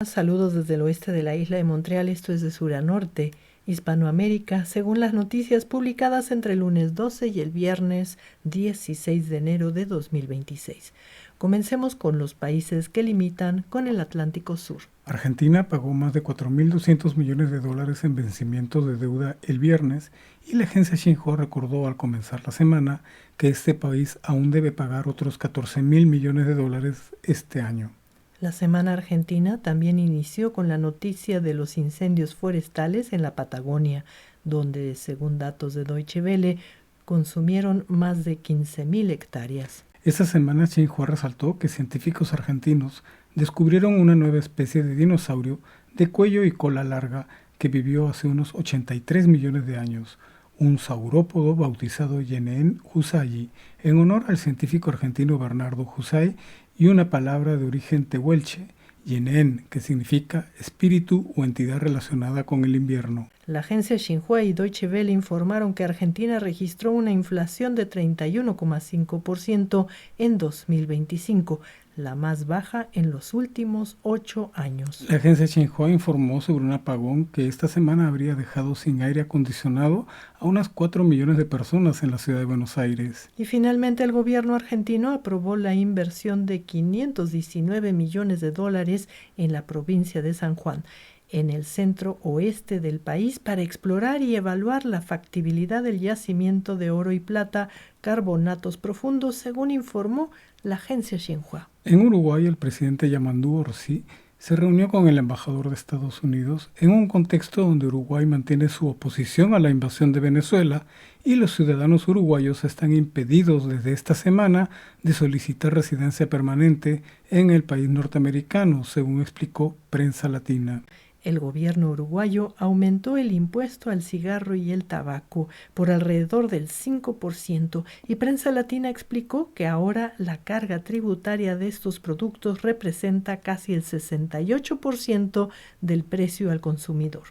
Saludos desde el oeste de la isla de Montreal, esto es de sur a norte, Hispanoamérica, según las noticias publicadas entre el lunes 12 y el viernes 16 de enero de 2026. Comencemos con los países que limitan con el Atlántico Sur. Argentina pagó más de 4.200 millones de dólares en vencimientos de deuda el viernes y la agencia Xinhua recordó al comenzar la semana que este país aún debe pagar otros 14.000 millones de dólares este año. La semana argentina también inició con la noticia de los incendios forestales en la Patagonia, donde, según datos de Deutsche Welle, consumieron más de 15.000 hectáreas. Esta semana Xinhua resaltó que científicos argentinos descubrieron una nueva especie de dinosaurio de cuello y cola larga que vivió hace unos 83 millones de años, un saurópodo bautizado Yeneen Husay, en honor al científico argentino Bernardo Husay, y una palabra de origen tehuelche, Yeneen, que significa espíritu o entidad relacionada con el invierno. La agencia Xinhua y Deutsche Welle informaron que Argentina registró una inflación de 31,5% en 2025, la más baja en los últimos 8 años. La agencia Xinhua informó sobre un apagón que esta semana habría dejado sin aire acondicionado a unas 4 millones de personas en la ciudad de Buenos Aires. Y finalmente el gobierno argentino aprobó la inversión de 519 millones de dólares en la provincia de San Juan, en el centro oeste del país, para explorar y evaluar la factibilidad del yacimiento de oro y plata, carbonatos profundos, según informó la agencia Xinhua. En Uruguay, el presidente Yamandú Orsi se reunió con el embajador de Estados Unidos en un contexto donde Uruguay mantiene su oposición a la invasión de Venezuela y los ciudadanos uruguayos están impedidos desde esta semana de solicitar residencia permanente en el país norteamericano, según explicó Prensa Latina. El gobierno uruguayo aumentó el impuesto al cigarro y el tabaco por alrededor del 5% y Prensa Latina explicó que ahora la carga tributaria de estos productos representa casi el 68% del precio al consumidor.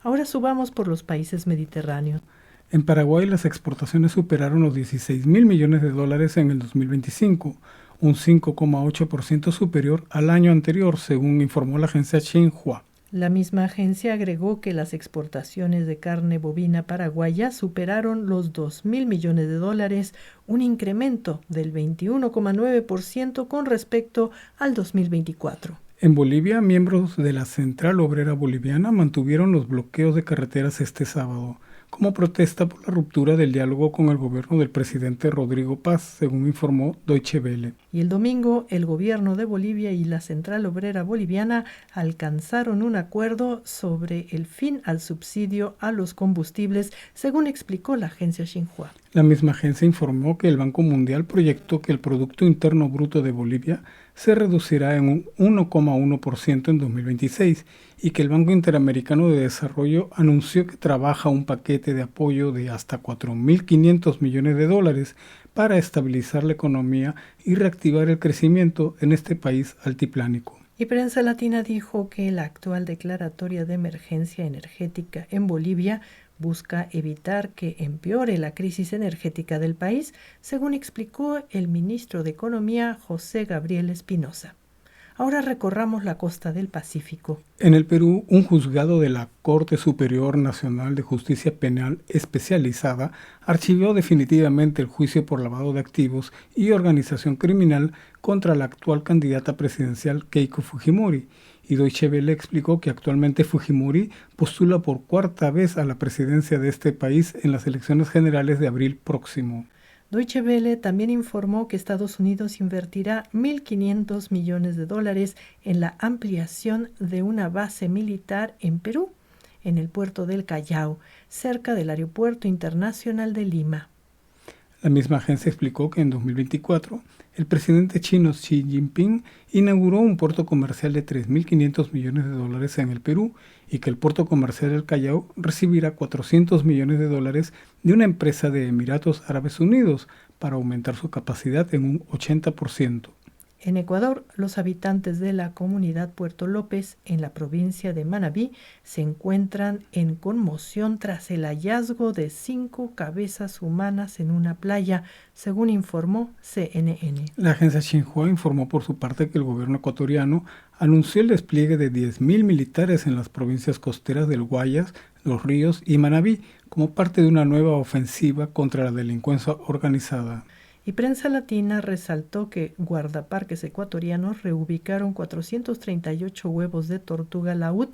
Ahora subamos por los países mediterráneos. En Paraguay las exportaciones superaron los 16.000 millones de dólares en el 2025, un 5,8% superior al año anterior, según informó la agencia Xinhua. La misma agencia agregó que las exportaciones de carne bovina paraguaya superaron los 2.000 millones de dólares, un incremento del 21,9% con respecto al 2024. En Bolivia, miembros de la Central Obrera Boliviana mantuvieron los bloqueos de carreteras este sábado, como protesta por la ruptura del diálogo con el gobierno del presidente Rodrigo Paz, según informó Deutsche Welle. Y el domingo, el gobierno de Bolivia y la Central Obrera Boliviana alcanzaron un acuerdo sobre el fin al subsidio a los combustibles, según explicó la agencia Xinhua. La misma agencia informó que el Banco Mundial proyectó que el Producto Interno Bruto de Bolivia se reducirá en un 1,1% en 2026 y que el Banco Interamericano de Desarrollo anunció que trabaja un paquete de apoyo de hasta 4.500 millones de dólares para estabilizar la economía y reactivar el crecimiento en este país altiplánico. Y Prensa Latina dijo que la actual declaratoria de emergencia energética en Bolivia busca evitar que empeore la crisis energética del país, según explicó el ministro de Economía José Gabriel Espinosa. Ahora recorramos la costa del Pacífico. En el Perú, un juzgado de la Corte Superior Nacional de Justicia Penal Especializada archivó definitivamente el juicio por lavado de activos y organización criminal contra la actual candidata presidencial Keiko Fujimori. Y Deutsche Welle explicó que actualmente Fujimori postula por 4ª vez a la presidencia de este país en las elecciones generales de abril próximo. Deutsche Welle también informó que Estados Unidos invertirá 1.500 millones de dólares en la ampliación de una base militar en Perú, en el puerto del Callao, cerca del Aeropuerto Internacional de Lima. La misma agencia explicó que en 2024 el presidente chino Xi Jinping inauguró un puerto comercial de 3.500 millones de dólares en el Perú y que el puerto comercial del Callao recibirá 400 millones de dólares de una empresa de Emiratos Árabes Unidos para aumentar su capacidad en un 80%. En Ecuador, los habitantes de la comunidad Puerto López, en la provincia de Manabí, se encuentran en conmoción tras el hallazgo de 5 cabezas humanas en una playa, según informó CNN. La agencia Xinhua informó por su parte que el gobierno ecuatoriano anunció el despliegue de 10.000 militares en las provincias costeras del Guayas, Los Ríos y Manabí, como parte de una nueva ofensiva contra la delincuencia organizada. Y Prensa Latina resaltó que guardaparques ecuatorianos reubicaron 438 huevos de tortuga laúd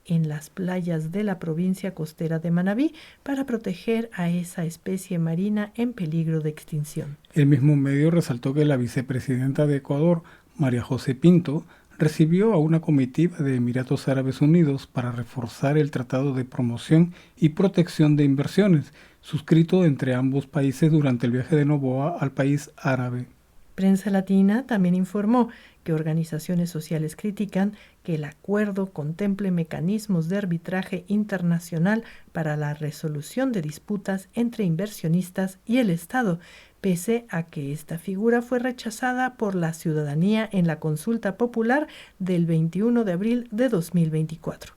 en las playas de la provincia costera de Manabí para proteger a esa especie marina en peligro de extinción. El mismo medio resaltó que la vicepresidenta de Ecuador, María José Pinto, recibió a una comitiva de Emiratos Árabes Unidos para reforzar el Tratado de Promoción y Protección de Inversiones, suscrito entre ambos países durante el viaje de Noboa al país árabe. Prensa Latina también informó que organizaciones sociales critican que el acuerdo contemple mecanismos de arbitraje internacional para la resolución de disputas entre inversionistas y el Estado, pese a que esta figura fue rechazada por la ciudadanía en la consulta popular del 21 de abril de 2024.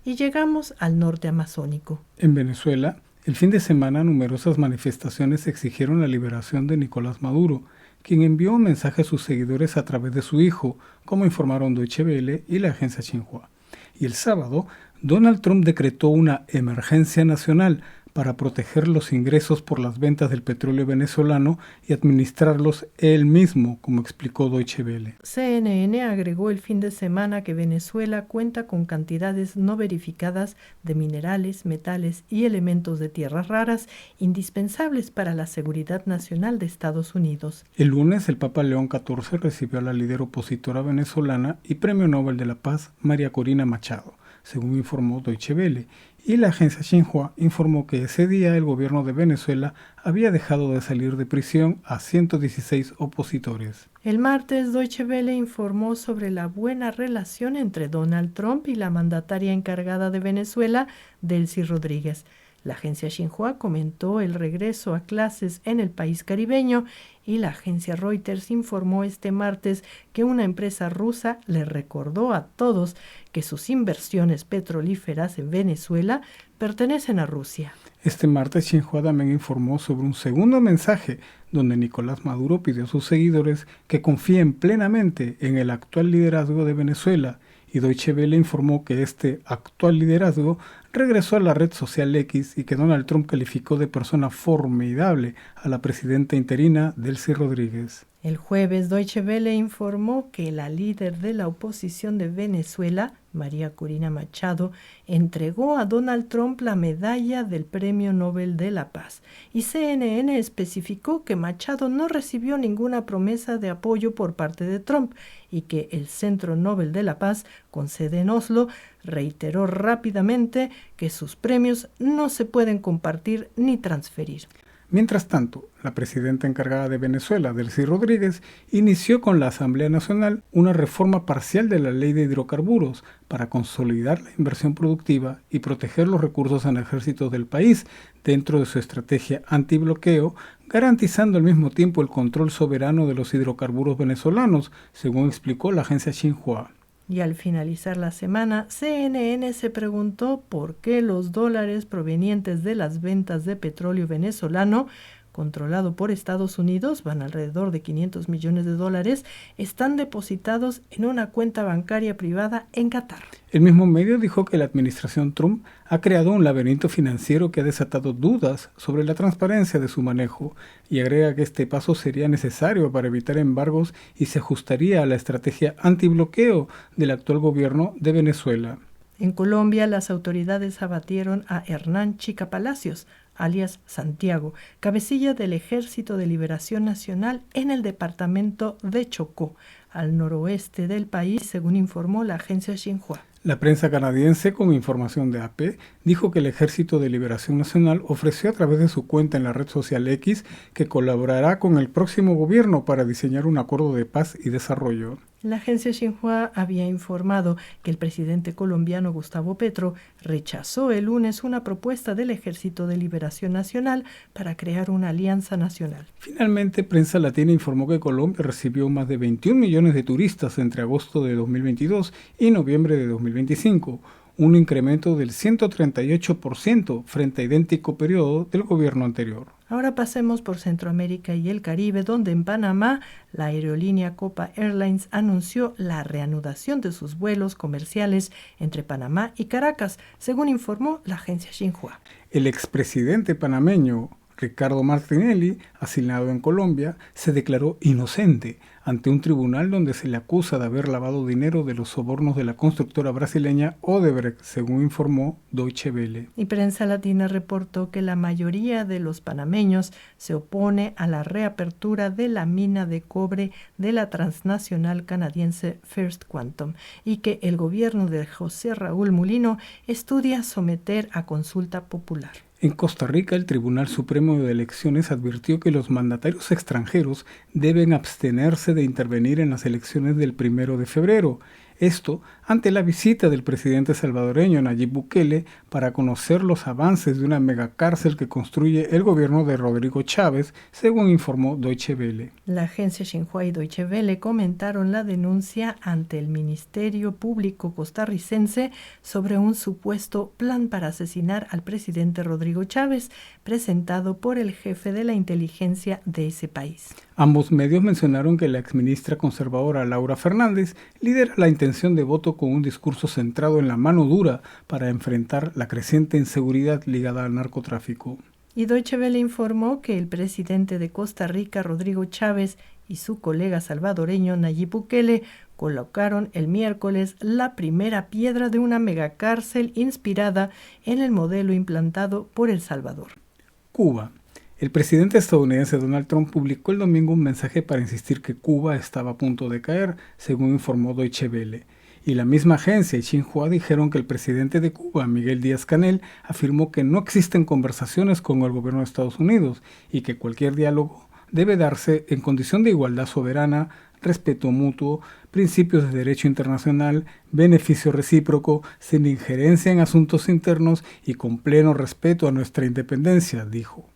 Y llegamos al norte amazónico. En Venezuela, el fin de semana numerosas manifestaciones exigieron la liberación de Nicolás Maduro, quien envió un mensaje a sus seguidores a través de su hijo, como informaron Deutsche Welle y la agencia Xinhua. Y el sábado, Donald Trump decretó una emergencia nacional para proteger los ingresos por las ventas del petróleo venezolano y administrarlos él mismo, como explicó Deutsche Welle. CNN agregó el fin de semana que Venezuela cuenta con cantidades no verificadas de minerales, metales y elementos de tierras raras indispensables para la seguridad nacional de Estados Unidos. El lunes, el Papa León XIV recibió a la líder opositora venezolana y Premio Nobel de la Paz, María Corina Machado, según informó Deutsche Welle, y la agencia Xinhua informó que ese día el gobierno de Venezuela había dejado de salir de prisión a 116 opositores. El martes, Deutsche Welle informó sobre la buena relación entre Donald Trump y la mandataria encargada de Venezuela, Delcy Rodríguez. La agencia Xinhua comentó el regreso a clases en el país caribeño y la agencia Reuters informó este martes que una empresa rusa le recordó a todos que sus inversiones petrolíferas en Venezuela pertenecen a Rusia. Este martes Xinhua también informó sobre un segundo mensaje donde Nicolás Maduro pidió a sus seguidores que confíen plenamente en el actual liderazgo de Venezuela, y Deutsche Welle informó que este actual liderazgo regresó a la red social X y que Donald Trump calificó de persona formidable a la presidenta interina Delcy Rodríguez. El jueves, Deutsche Welle informó que la líder de la oposición de Venezuela, María Corina Machado, entregó a Donald Trump la medalla del Premio Nobel de la Paz. Y CNN especificó que Machado no recibió ninguna promesa de apoyo por parte de Trump y que el Centro Nobel de la Paz, con sede en Oslo, reiteró rápidamente que sus premios no se pueden compartir ni transferir. Mientras tanto, la presidenta encargada de Venezuela, Delcy Rodríguez, inició con la Asamblea Nacional una reforma parcial de la Ley de Hidrocarburos para consolidar la inversión productiva y proteger los recursos energéticos del país dentro de su estrategia antibloqueo, garantizando al mismo tiempo el control soberano de los hidrocarburos venezolanos, según explicó la agencia Xinhua. Y al finalizar la semana, CNN se preguntó por qué los dólares provenientes de las ventas de petróleo venezolano, controlado por Estados Unidos, van alrededor de $500 millones, están depositados en una cuenta bancaria privada en Qatar. El mismo medio dijo que la administración Trump ha creado un laberinto financiero que ha desatado dudas sobre la transparencia de su manejo y agrega que este paso sería necesario para evitar embargos y se ajustaría a la estrategia antibloqueo del actual gobierno de Venezuela. En Colombia, las autoridades abatieron a Hernán Chica Palacios, alias Santiago, cabecilla del Ejército de Liberación Nacional en el departamento de Chocó, al noroeste del país, según informó la agencia Xinhua. La prensa canadiense, con información de AP, dijo que el Ejército de Liberación Nacional ofreció a través de su cuenta en la red social X que colaborará con el próximo gobierno para diseñar un acuerdo de paz y desarrollo. La agencia Xinhua había informado que el presidente colombiano Gustavo Petro rechazó el lunes una propuesta del Ejército de Liberación Nacional para crear una alianza nacional. Finalmente, Prensa Latina informó que Colombia recibió más de 21 millones de turistas entre agosto de 2022 y noviembre de 2025, un incremento del 138% frente a idéntico periodo del gobierno anterior. Ahora pasemos por Centroamérica y el Caribe, donde en Panamá la aerolínea Copa Airlines anunció la reanudación de sus vuelos comerciales entre Panamá y Caracas, según informó la agencia Xinhua. El expresidente panameño Ricardo Martinelli, asilado en Colombia, se declaró inocente ante un tribunal donde se le acusa de haber lavado dinero de los sobornos de la constructora brasileña Odebrecht, según informó Deutsche Welle. Y Prensa Latina reportó que la mayoría de los panameños se opone a la reapertura de la mina de cobre de la transnacional canadiense First Quantum y que el gobierno de José Raúl Mulino estudia someter a consulta popular. En Costa Rica, el Tribunal Supremo de Elecciones advirtió que los mandatarios extranjeros deben abstenerse de intervenir en las elecciones del 1 de febrero. Esto ante la visita del presidente salvadoreño Nayib Bukele para conocer los avances de una megacárcel que construye el gobierno de Rodrigo Chávez, según informó Deutsche Welle. La agencia Xinhua y Deutsche Welle comentaron la denuncia ante el Ministerio Público costarricense sobre un supuesto plan para asesinar al presidente Rodrigo Chávez, presentado por el jefe de la inteligencia de ese país. Ambos medios mencionaron que la exministra conservadora Laura Fernández lidera la intención de voto con un discurso centrado en la mano dura para enfrentar la creciente inseguridad ligada al narcotráfico. Y Deutsche Welle informó que el presidente de Costa Rica, Rodrigo Chávez, y su colega salvadoreño Nayib Bukele colocaron el miércoles la primera piedra de una megacárcel inspirada en el modelo implantado por El Salvador. Cuba. El presidente estadounidense Donald Trump publicó el domingo un mensaje para insistir que Cuba estaba a punto de caer, según informó Deutsche Welle. Y la misma agencia y Xinhua dijeron que el presidente de Cuba, Miguel Díaz-Canel, afirmó que no existen conversaciones con el gobierno de Estados Unidos y que cualquier diálogo debe darse en condición de igualdad soberana, respeto mutuo, principios de derecho internacional, beneficio recíproco, sin injerencia en asuntos internos y con pleno respeto a nuestra independencia, dijo.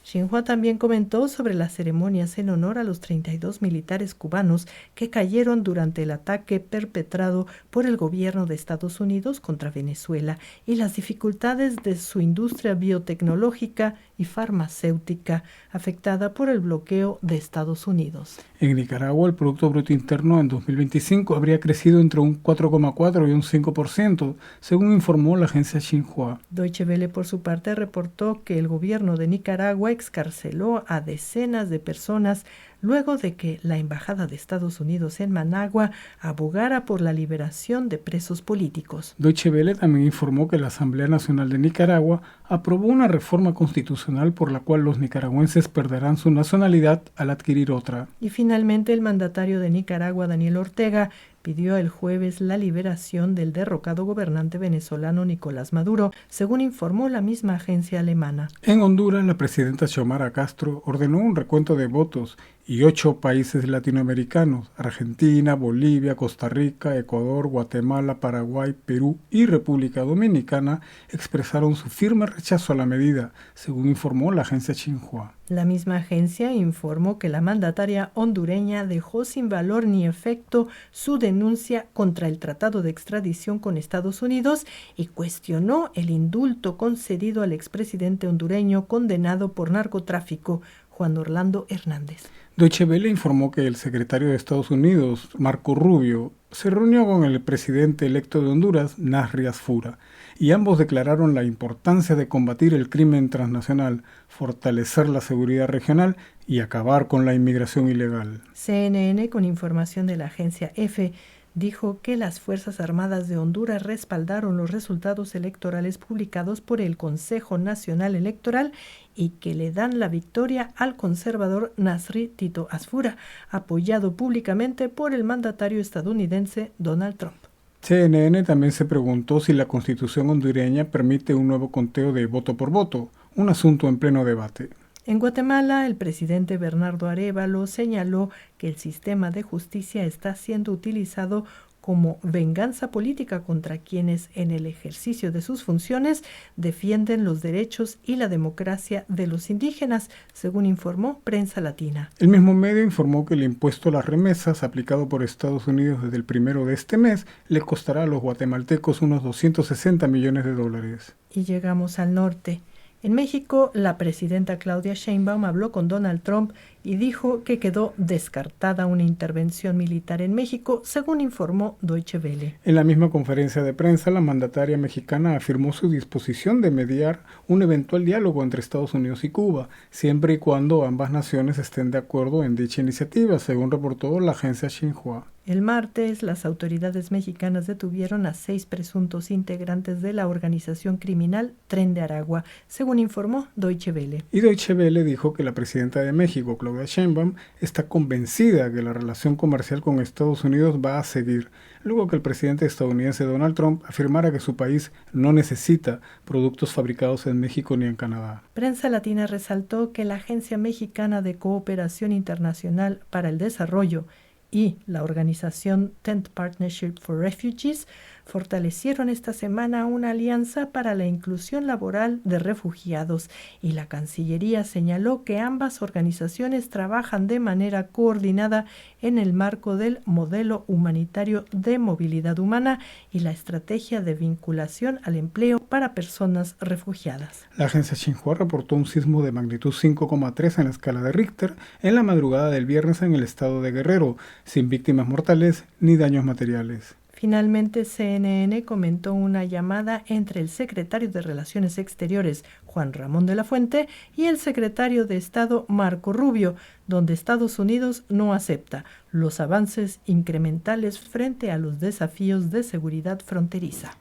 Xinhua también comentó sobre las ceremonias en honor a los 32 militares cubanos que cayeron durante el ataque perpetrado por el gobierno de Estados Unidos contra Venezuela y las dificultades de su industria biotecnológica y farmacéutica afectada por el bloqueo de Estados Unidos. En Nicaragua, el Producto Bruto Interno en 2025 habría crecido entre un 4,4 y un 5%, según informó la agencia Xinhua. Deutsche Welle, por su parte, reportó que el gobierno de Nicaragua excarceló a decenas de personas luego de que la Embajada de Estados Unidos en Managua abogara por la liberación de presos políticos. Deutsche Welle también informó que la Asamblea Nacional de Nicaragua aprobó una reforma constitucional por la cual los nicaragüenses perderán su nacionalidad al adquirir otra. Y finalmente, el mandatario de Nicaragua, Daniel Ortega, pidió el jueves la liberación del derrocado gobernante venezolano Nicolás Maduro, según informó la misma agencia alemana. En Honduras, la presidenta Xiomara Castro ordenó un recuento de votos y 8 países latinoamericanos, Argentina, Bolivia, Costa Rica, Ecuador, Guatemala, Paraguay, Perú y República Dominicana, expresaron su firme rechazo a la medida, según informó la agencia Xinhua. La misma agencia informó que la mandataria hondureña dejó sin valor ni efecto su denuncia contra el tratado de extradición con Estados Unidos y cuestionó el indulto concedido al expresidente hondureño condenado por narcotráfico, Juan Orlando Hernández. Deutsche Welle informó que el secretario de Estados Unidos, Marco Rubio, se reunió con el presidente electo de Honduras, Nasri Asfura, y ambos declararon la importancia de combatir el crimen transnacional, fortalecer la seguridad regional y acabar con la inmigración ilegal. CNN, con información de la agencia EFE, dijo que las Fuerzas Armadas de Honduras respaldaron los resultados electorales publicados por el Consejo Nacional Electoral y que le dan la victoria al conservador Nasri Tito Asfura, apoyado públicamente por el mandatario estadounidense Donald Trump. CNN también se preguntó si la Constitución hondureña permite un nuevo conteo de voto por voto, un asunto en pleno debate. En Guatemala, el presidente Bernardo Arévalo señaló que el sistema de justicia está siendo utilizado como venganza política contra quienes, en el ejercicio de sus funciones, defienden los derechos y la democracia de los indígenas, según informó Prensa Latina. El mismo medio informó que el impuesto a las remesas aplicado por Estados Unidos desde el 1 de este mes le costará a los guatemaltecos unos 260 millones de dólares. Y llegamos al norte. En México, la presidenta Claudia Sheinbaum habló con Donald Trump y dijo que quedó descartada una intervención militar en México, según informó Deutsche Welle. En la misma conferencia de prensa, la mandataria mexicana afirmó su disposición de mediar un eventual diálogo entre Estados Unidos y Cuba, siempre y cuando ambas naciones estén de acuerdo en dicha iniciativa, según reportó la agencia Xinhua. El martes, las autoridades mexicanas detuvieron a 6 presuntos integrantes de la organización criminal Tren de Aragua, según informó Deutsche Welle. Y Deutsche Welle dijo que la presidenta de México, Claudia Sheinbaum, está convencida que la relación comercial con Estados Unidos va a seguir, luego que el presidente estadounidense Donald Trump afirmara que su país no necesita productos fabricados en México ni en Canadá. Prensa Latina resaltó que la Agencia Mexicana de Cooperación Internacional para el Desarrollo y la organización Tent Partnership for Refugees fortalecieron esta semana una alianza para la inclusión laboral de refugiados y la Cancillería señaló que ambas organizaciones trabajan de manera coordinada en el marco del modelo humanitario de movilidad humana y la estrategia de vinculación al empleo para personas refugiadas. La agencia Xinhua reportó un sismo de magnitud 5,3 en la escala de Richter en la madrugada del viernes en el estado de Guerrero, sin víctimas mortales ni daños materiales. Finalmente, CNN comentó una llamada entre el secretario de Relaciones Exteriores, Juan Ramón de la Fuente, y el secretario de Estado, Marco Rubio, donde Estados Unidos no acepta los avances incrementales frente a los desafíos de seguridad fronteriza.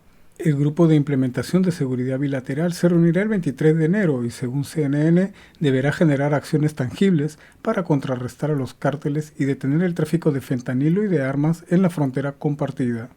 El Grupo de Implementación de Seguridad Bilateral se reunirá el 23 de enero y, según CNN, deberá generar acciones tangibles para contrarrestar a los cárteles y detener el tráfico de fentanilo y de armas en la frontera compartida.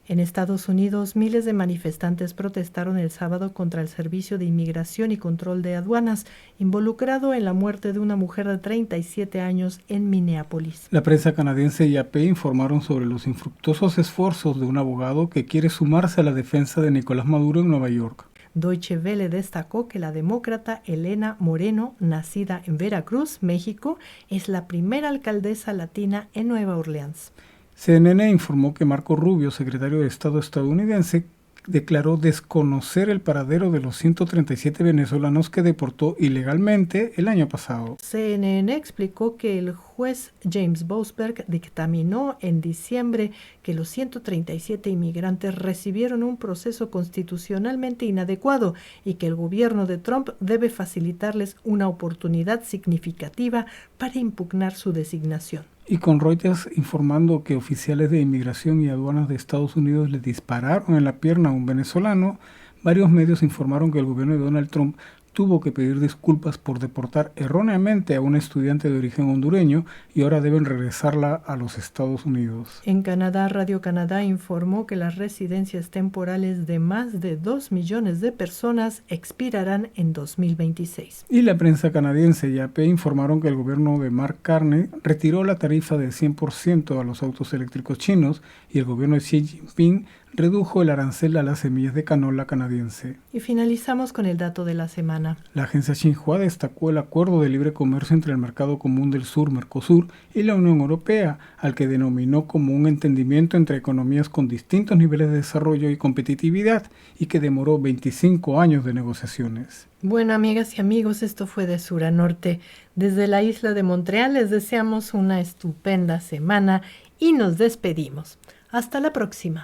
En Estados Unidos, miles de manifestantes protestaron el sábado contra el Servicio de Inmigración y Control de Aduanas, involucrado en la muerte de una mujer de 37 años en Minneapolis. La prensa canadiense y AP informaron sobre los infructuosos esfuerzos de un abogado que quiere sumarse a la defensa de Nicolás Maduro en Nueva York. Deutsche Welle destacó que la demócrata Elena Moreno, nacida en Veracruz, México, es la primera alcaldesa latina en Nueva Orleans. CNN informó que Marco Rubio, secretario de Estado estadounidense, declaró desconocer el paradero de los 137 venezolanos que deportó ilegalmente el año pasado. CNN explicó que el juez James Boasberg dictaminó en diciembre que los 137 inmigrantes recibieron un proceso constitucionalmente inadecuado y que el gobierno de Trump debe facilitarles una oportunidad significativa para impugnar su designación. Y con Reuters informando que oficiales de inmigración y aduanas de Estados Unidos le dispararon en la pierna a un venezolano, varios medios informaron que el gobierno de Donald Trump tuvo que pedir disculpas por deportar erróneamente a una estudiante de origen hondureño y ahora deben regresarla a los Estados Unidos. En Canadá, Radio Canadá informó que las residencias temporales de más de 2 millones de personas expirarán en 2026. Y la prensa canadiense y AP informaron que el gobierno de Mark Carney retiró la tarifa del 100% a los autos eléctricos chinos y el gobierno de Xi Jinping redujo el arancel a las semillas de canola canadiense. Y finalizamos con el dato de la semana. La agencia Xinhua destacó el acuerdo de libre comercio entre el Mercado Común del Sur, Mercosur, y la Unión Europea, al que denominó como un entendimiento entre economías con distintos niveles de desarrollo y competitividad, y que demoró 25 años de negociaciones. Bueno, amigas y amigos, esto fue de sur a norte. Desde la isla de Montreal les deseamos una estupenda semana y nos despedimos. Hasta la próxima.